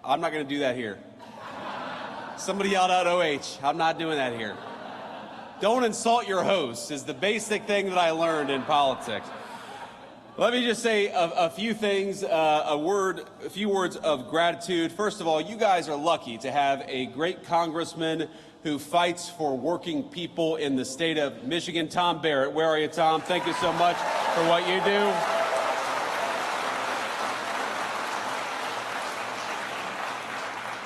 I'm not going to do that here. Somebody yelled out OH. I'm not doing that here. Don't insult your host is the basic thing that I learned in politics. Let me just say a few things, a few words of gratitude. First of all, you guys are lucky to have a great congressman who fights for working people in the state of Michigan. Tom Barrett, where are you, Tom? Thank you so much for what you do.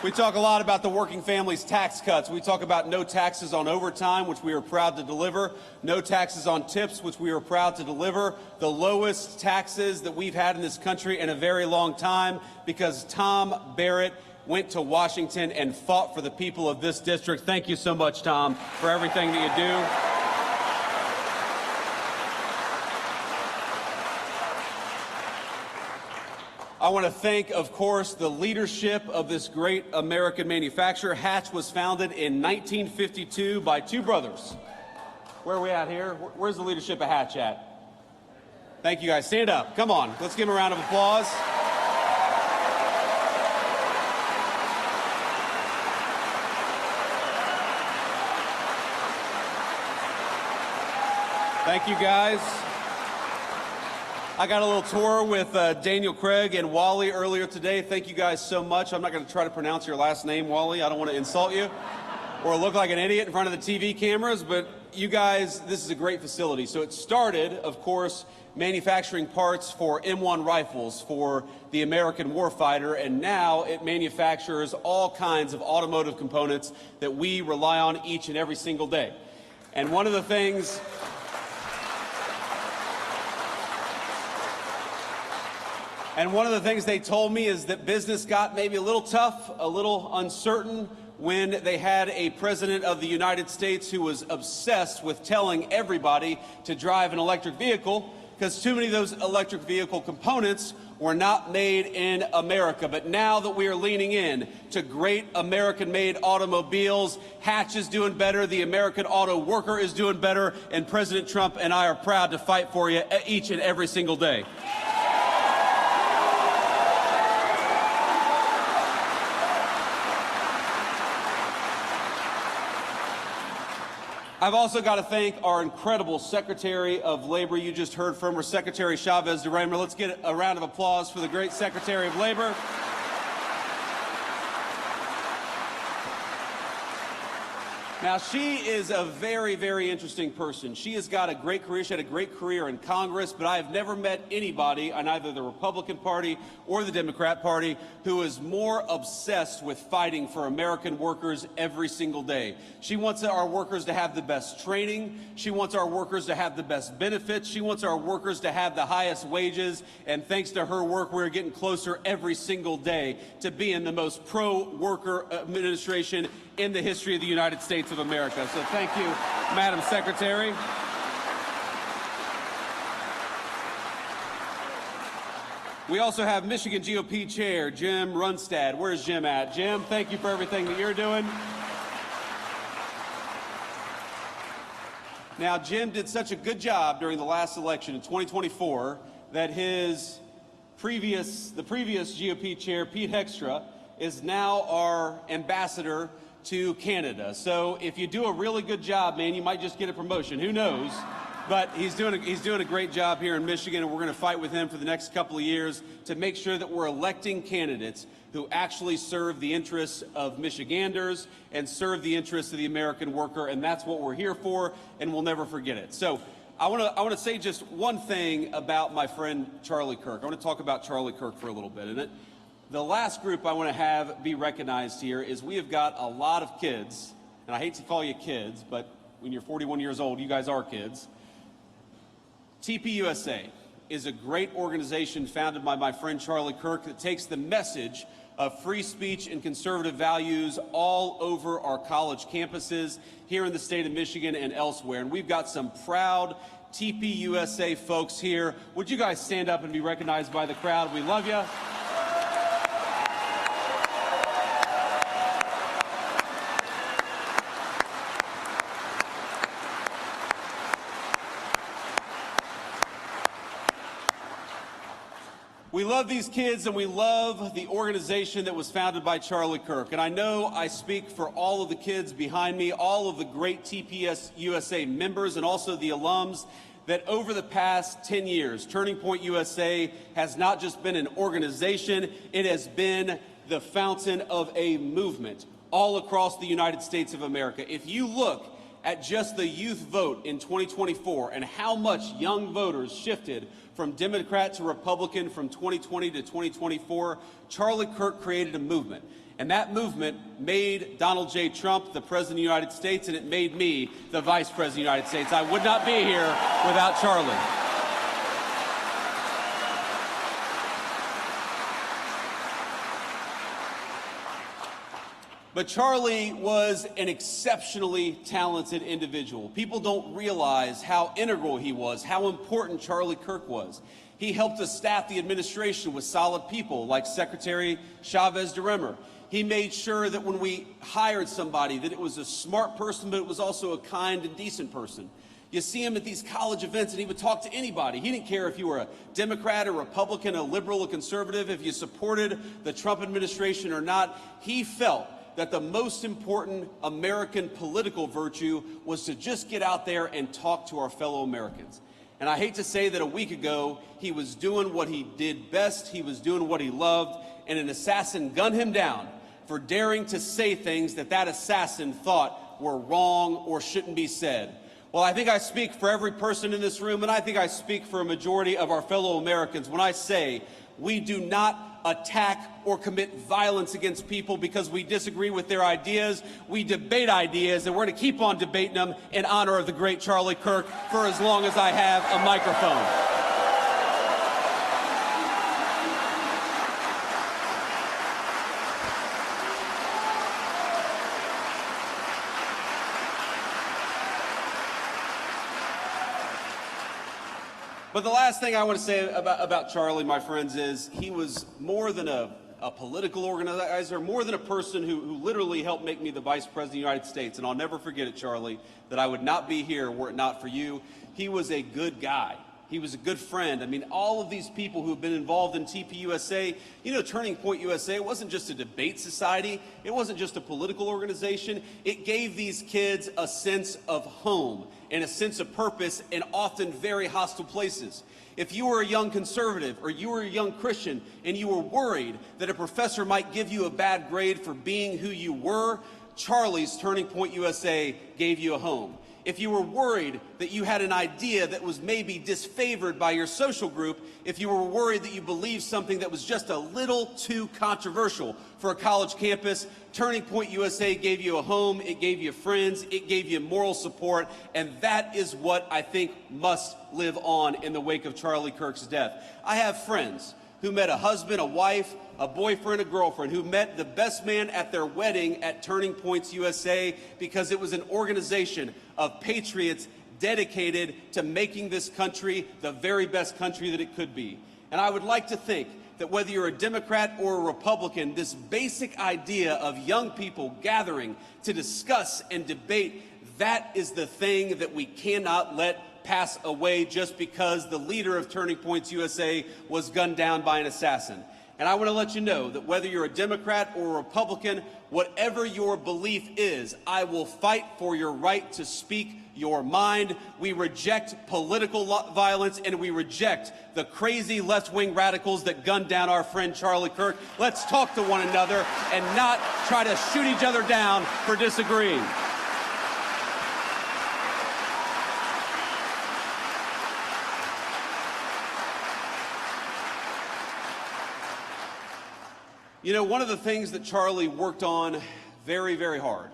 We talk a lot about the working families' tax cuts. We talk about no taxes on overtime, which we are proud to deliver. No taxes on tips, which we are proud to deliver. The lowest taxes that we've had in this country in a very long time, because Tom Barrett went to Washington and fought for the people of this district. Thank you so much, Tom, for everything that you do. I want to thank, of course, the leadership of this great American manufacturer. Hatch was founded in 1952 by two brothers. Where are we at here? Where's the leadership of Hatch at? Thank you, guys. Stand up. Come on. Let's give them a round of applause. Thank you, guys. I got a little tour with Daniel Craig and Wally earlier today. Thank you guys so much. I'm not going to try to pronounce your last name, Wally. I don't want to insult you or look like an idiot in front of the TV cameras, but you guys, this is a great facility. So it started, of course, manufacturing parts for M1 rifles for the American warfighter, and now it manufactures all kinds of automotive components that we rely on each and every single day. And one of the things they told me is that business got maybe a little tough, a little uncertain when they had a president of the United States who was obsessed with telling everybody to drive an electric vehicle, because too many of those electric vehicle components were not made in America. But now that we are leaning in to great American-made automobiles, Hatch is doing better, the American auto worker is doing better, and President Trump and I are proud to fight for you each and every single day. I've also got to thank our incredible Secretary of Labor. You just heard from her, Secretary Chavez DeRaymer. Let's get a round of applause for the great Secretary of Labor. Now, she is a very, very interesting person. She has got a great career. She had a great career in Congress, but I have never met anybody on either the Republican Party or the Democrat Party who is more obsessed with fighting for American workers every single day. She wants our workers to have the best training. She wants our workers to have the best benefits. She wants our workers to have the highest wages. And thanks to her work, we're getting closer every single day to being the most pro-worker administration in the history of the United States of America. So thank you, Madam Secretary. We also have Michigan GOP Chair Jim Runstad. Where's Jim at? Jim, thank you for everything that you're doing. Now, Jim did such a good job during the last election in 2024 that the previous GOP Chair, Pete Heckstra, is now our ambassador to Canada. So if you do a really good job, man, you might just get a promotion. Who knows? But he's doing a great job here in Michigan, and we're going to fight with him for the next couple of years to make sure that we're electing candidates who actually serve the interests of Michiganders and serve the interests of the American worker, and that's what we're here for, and we'll never forget it. So I want to say just one thing about my friend Charlie Kirk. I want to talk about Charlie Kirk for a little bit. And the last group I want to have be recognized here is we have got a lot of kids, and I hate to call you kids, but when you're 41 years old, you guys are kids. TPUSA is a great organization founded by my friend Charlie Kirk that takes the message of free speech and conservative values all over our college campuses here in the state of Michigan and elsewhere. And we've got some proud TPUSA folks here. Would you guys stand up and be recognized by the crowd? We love you. We love these kids, and we love the organization that was founded by Charlie Kirk. And I know I speak for all of the kids behind me, all of the great TPS USA members, and also the alums, that over the past 10 years, Turning Point USA has not just been an organization, it has been the fountain of a movement all across the United States of America. If you look at just the youth vote in 2024 and how much young voters shifted from Democrat to Republican from 2020 to 2024, Charlie Kirk created a movement. And that movement made Donald J. Trump the President of the United States, and it made me the Vice President of the United States. I would not be here without Charlie. But Charlie was an exceptionally talented individual. People don't realize how integral he was, how important Charlie Kirk was. He helped us staff the administration with solid people like Secretary Chavez DeRemer. He made sure that when we hired somebody that it was a smart person, but it was also a kind and decent person. You see him at these college events, and he would talk to anybody. He didn't care if you were a Democrat, a Republican, a liberal, a conservative, if you supported the Trump administration or not. He felt that the most important American political virtue was to just get out there and talk to our fellow Americans. And I hate to say that a week ago, he was doing what he did best, he was doing what he loved, and an assassin gunned him down for daring to say things that that assassin thought were wrong or shouldn't be said. Well, I think I speak for every person in this room, and I think I speak for a majority of our fellow Americans when I say we do not attack or commit violence against people because we disagree with their ideas. We debate ideas, and we're going to keep on debating them in honor of the great Charlie Kirk for as long as I have a microphone. But the last thing I want to say about Charlie, my friends, is he was more than a political organizer, more than a person who literally helped make me the Vice President of the United States. And I'll never forget it, Charlie, that I would not be here were it not for you. He was a good guy. He was a good friend. I mean, all of these people who have been involved in TPUSA, you know, Turning Point USA, it wasn't just a debate society. It wasn't just a political organization. It gave these kids a sense of home and a sense of purpose in often very hostile places. If you were a young conservative or you were a young Christian and you were worried that a professor might give you a bad grade for being who you were, Charlie's Turning Point USA gave you a home. If you were worried that you had an idea that was maybe disfavored by your social group, if you were worried that you believed something that was just a little too controversial for a college campus, Turning Point USA gave you a home, it gave you friends, it gave you moral support, and that is what I think must live on in the wake of Charlie Kirk's death. I have friends who met a husband, a wife, a boyfriend, a girlfriend, who met the best man at their wedding at Turning Points USA because it was an organization of patriots dedicated to making this country the very best country that it could be. And I would like to think that whether you're a Democrat or a Republican, this basic idea of young people gathering to discuss and debate, that is the thing that we cannot let pass away just because the leader of Turning Points USA was gunned down by an assassin. And I want to let you know that whether you're a Democrat or a Republican, whatever your belief is, I will fight for your right to speak your mind. We reject political violence, and we reject the crazy left-wing radicals that gunned down our friend Charlie Kirk. Let's talk to one another and not try to shoot each other down for disagreeing. You know, one of the things that Charlie worked on very, very hard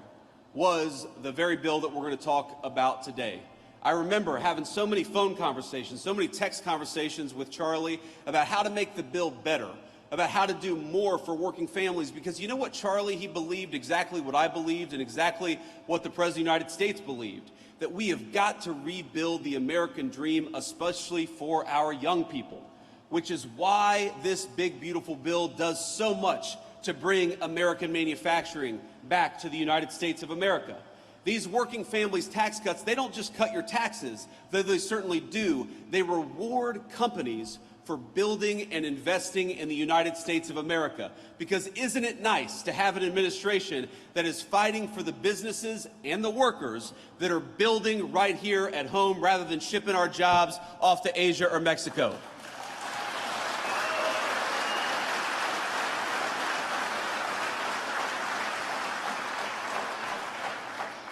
was the very bill that we're going to talk about today. I remember having so many phone conversations, so many text conversations with Charlie about how to make the bill better, about how to do more for working families. Because you know what, Charlie, he believed exactly what I believed and exactly what the President of the United States believed, that we have got to rebuild the American dream, especially for our young people, which is why this big, beautiful bill does so much to bring American manufacturing back to the United States of America. These working families tax cuts, they don't just cut your taxes, though they certainly do. They reward companies for building and investing in the United States of America. Because isn't it nice to have an administration that is fighting for the businesses and the workers that are building right here at home rather than shipping our jobs off to Asia or Mexico?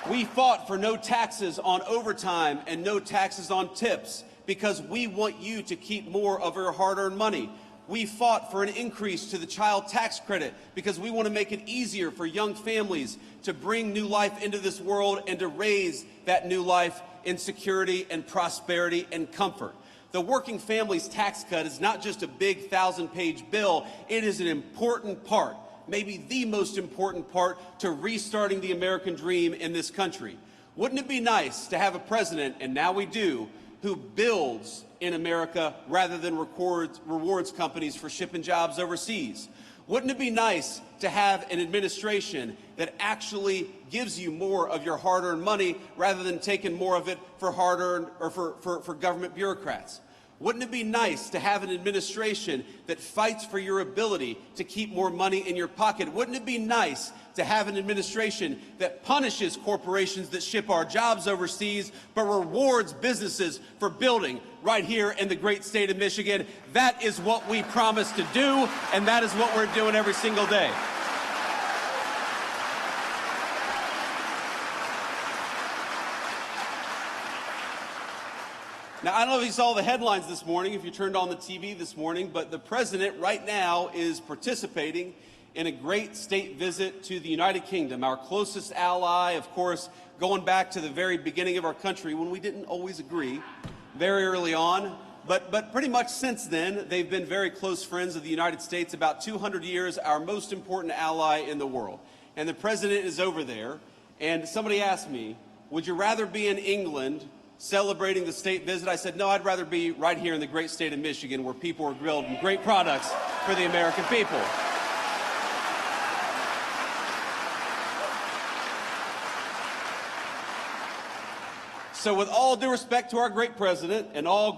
We fought for no taxes on overtime and no taxes on tips because we want you to keep more of your hard-earned money. We fought for an increase to the child tax credit because we want to make it easier for young families to bring new life into this world and to raise that new life in security and prosperity and comfort. The Working Families Tax Cut is not just a big 1,000-page bill. It is an important part, maybe the most important part, to restarting the American dream in this country. Wouldn't it be nice to have a president, and now we do, who builds in America rather than rewards companies for shipping jobs overseas? Wouldn't it be nice to have an administration that actually gives you more of your hard-earned money rather than taking more of it for hard-earned or for government bureaucrats? Wouldn't it be nice to have an administration that fights for your ability to keep more money in your pocket? Wouldn't it be nice to have an administration that punishes corporations that ship our jobs overseas, but rewards businesses for building right here in the great state of Michigan? That is what we promised to do, and that is what we're doing every single day. Now, I don't know if you saw the headlines this morning, if you turned on the TV this morning, but the president right now is participating in a great state visit to the United Kingdom, our closest ally, of course, going back to the very beginning of our country when we didn't always agree very early on. But pretty much since then, they've been very close friends of the United States, about 200 years, our most important ally in the world. And the president is over there, and somebody asked me, would you rather be in England celebrating the state visit? I said, no, I'd rather be right here in the great state of Michigan where people are grilled and great products for the American people. So with all due respect to our great president and all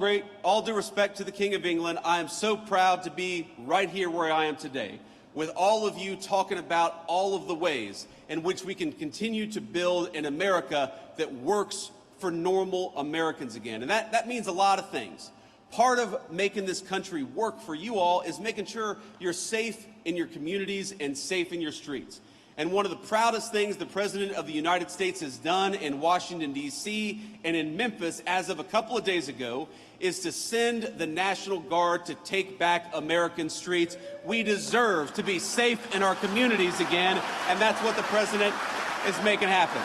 due respect to the King of England, I am so proud to be right here where I am today, with all of you talking about all of the ways in which we can continue to build an America that works for normal Americans again. And that means a lot of things. Part of making this country work for you all is making sure you're safe in your communities and safe in your streets. And one of the proudest things the President of the United States has done in Washington, D.C. and in Memphis as of a couple of days ago is to send the National Guard to take back American streets. We deserve to be safe in our communities again, and that's what the President is making happen.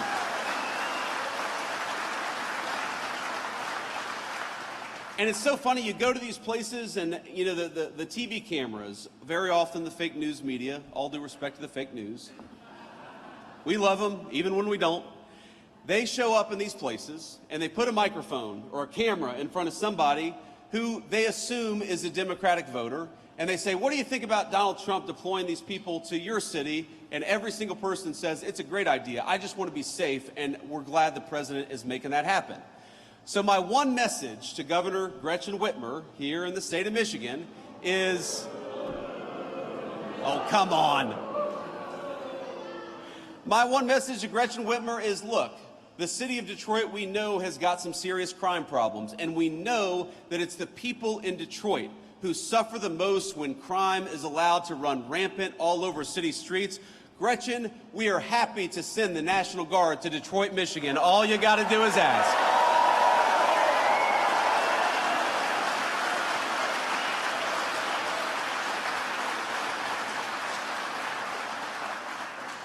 And it's so funny, you go to these places and, you know, the TV cameras, very often the fake news media, all due respect to the fake news, we love them, even when we don't. They show up in these places and they put a microphone or a camera in front of somebody who they assume is a Democratic voter, and they say, what do you think about Donald Trump deploying these people to your city? And every single person says, it's a great idea. I just want to be safe, and we're glad the president is making that happen. So my one message to Governor Gretchen Whitmer here in the state of Michigan is, oh, come on. My one message to Gretchen Whitmer is, look, the city of Detroit we know has got some serious crime problems, and we know that it's the people in Detroit who suffer the most when crime is allowed to run rampant all over city streets. Gretchen, we are happy to send the National Guard to Detroit, Michigan. All you got to do is ask.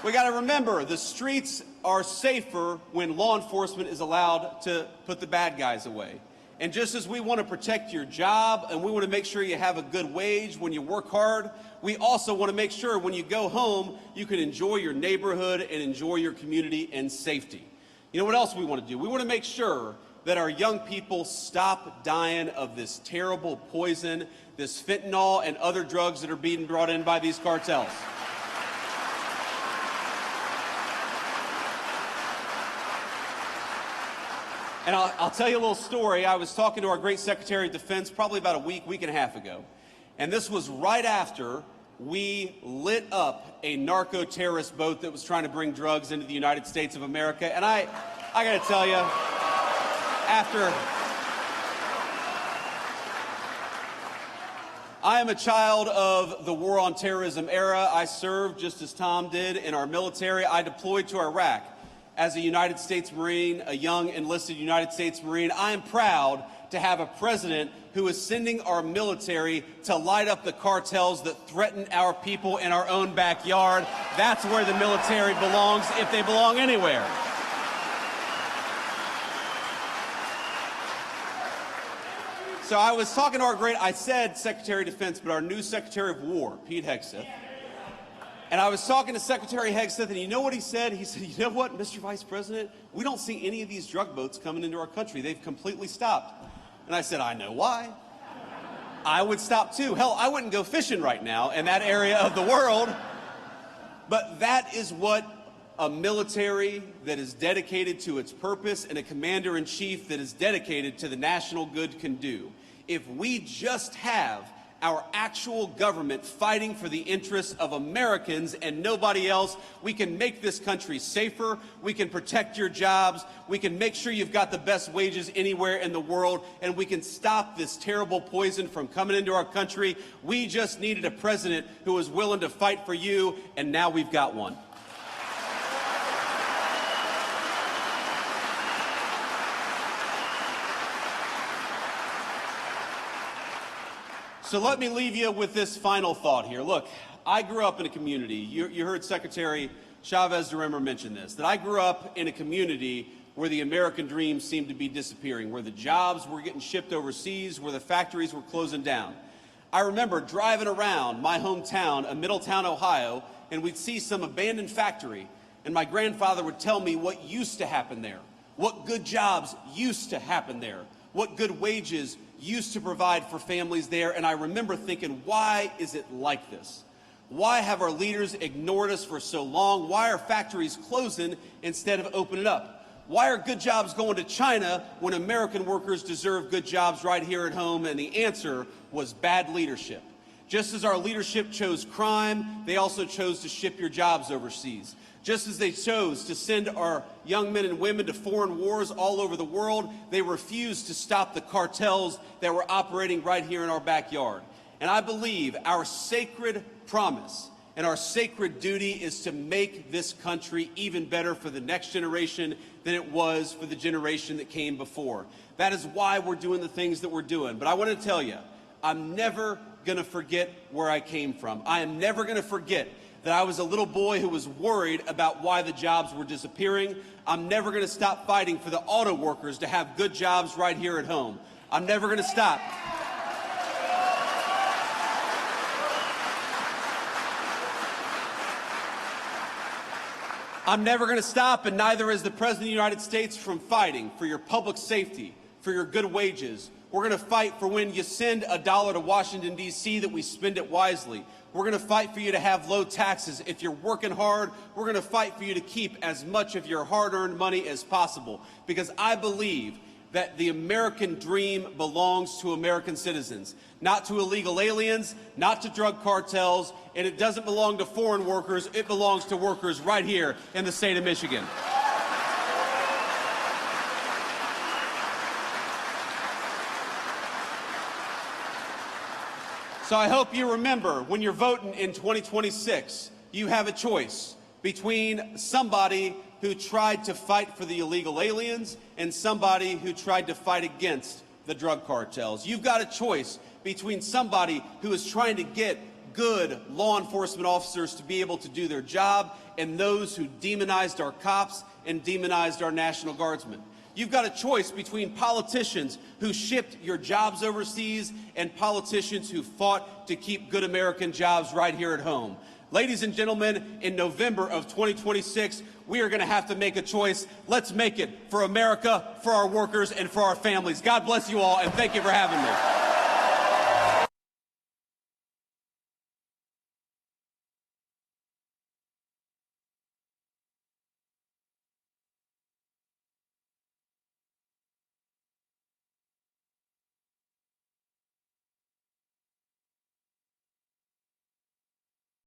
We got to remember, the streets are safer when law enforcement is allowed to put the bad guys away. And just as we want to protect your job and we want to make sure you have a good wage when you work hard, we also want to make sure when you go home, you can enjoy your neighborhood and enjoy your community in safety. You know what else we want to do? We want to make sure that our young people stop dying of this terrible poison, this fentanyl and other drugs that are being brought in by these cartels. And I'll tell you a little story. I was talking to our great Secretary of Defense probably about a week and a half ago. And this was right after we lit up a narco-terrorist boat that was trying to bring drugs into the United States of America. And I got to tell you, I am a child of the war on terrorism era. I served, just as Tom did, in our military. I deployed to Iraq as a United States Marine, a young enlisted United States Marine. I am proud to have a president who is sending our military to light up the cartels that threaten our people in our own backyard. That's where the military belongs, if they belong anywhere. So I was talking to I said Secretary of Defense, but our new Secretary of War, Pete Hegseth. And I was talking to Secretary Hegseth, and you know what he said? He said, you know what, Mr. Vice President, we don't see any of these drug boats coming into our country. They've completely stopped. And I said, I know why. I would stop too. Hell, I wouldn't go fishing right now in that area of the world. But that is what a military that is dedicated to its purpose and a commander-in-chief that is dedicated to the national good can do. If we just have our actual government fighting for the interests of Americans and nobody else, we can make this country safer, we can protect your jobs, we can make sure you've got the best wages anywhere in the world, and we can stop this terrible poison from coming into our country. We just needed a president who was willing to fight for you, and now we've got one. So let me leave you with this final thought here. Look, I grew up in a community, you heard Secretary Chavez DeRimmer mention this, that I grew up in a community where the American dream seemed to be disappearing, where the jobs were getting shipped overseas, where the factories were closing down. I remember driving around my hometown, Middletown, Ohio, and we'd see some abandoned factory, and my grandfather would tell me what used to happen there, what good jobs used to happen there, what good wages used to provide for families there. And I remember thinking, why is it like this? Why have our leaders ignored us for so long? Why are factories closing instead of opening up? Why are good jobs going to China when American workers deserve good jobs right here at home? And the answer was bad leadership. Just as our leadership chose crime, they also chose to ship your jobs overseas. Just as they chose to send our young men and women to foreign wars all over the world, they refused to stop the cartels that were operating right here in our backyard. And I believe our sacred promise and our sacred duty is to make this country even better for the next generation than it was for the generation that came before. That is why we're doing the things that we're doing. But I want to tell you, I'm never going to forget where I came from. I am never going to forget that I was a little boy who was worried about why the jobs were disappearing. I'm never going to stop fighting for the auto workers to have good jobs right here at home. I'm never going to stop. I'm never going to stop, and neither is the President of the United States, from fighting for your public safety, for your good wages. We're going to fight for when you send $1 to Washington, D.C., that we spend it wisely. We're going to fight for you to have low taxes. If you're working hard, we're going to fight for you to keep as much of your hard-earned money as possible. Because I believe that the American dream belongs to American citizens, not to illegal aliens, not to drug cartels, and it doesn't belong to foreign workers. It belongs to workers right here in the state of Michigan. So I hope you remember, when you're voting in 2026, you have a choice between somebody who tried to fight for the illegal aliens and somebody who tried to fight against the drug cartels. You've got a choice between somebody who is trying to get good law enforcement officers to be able to do their job and those who demonized our cops and demonized our National Guardsmen. You've got a choice between politicians who shipped your jobs overseas and politicians who fought to keep good American jobs right here at home. Ladies and gentlemen, in November of 2026, we are going to have to make a choice. Let's make it for America, for our workers, and for our families. God bless you all, and thank you for having me.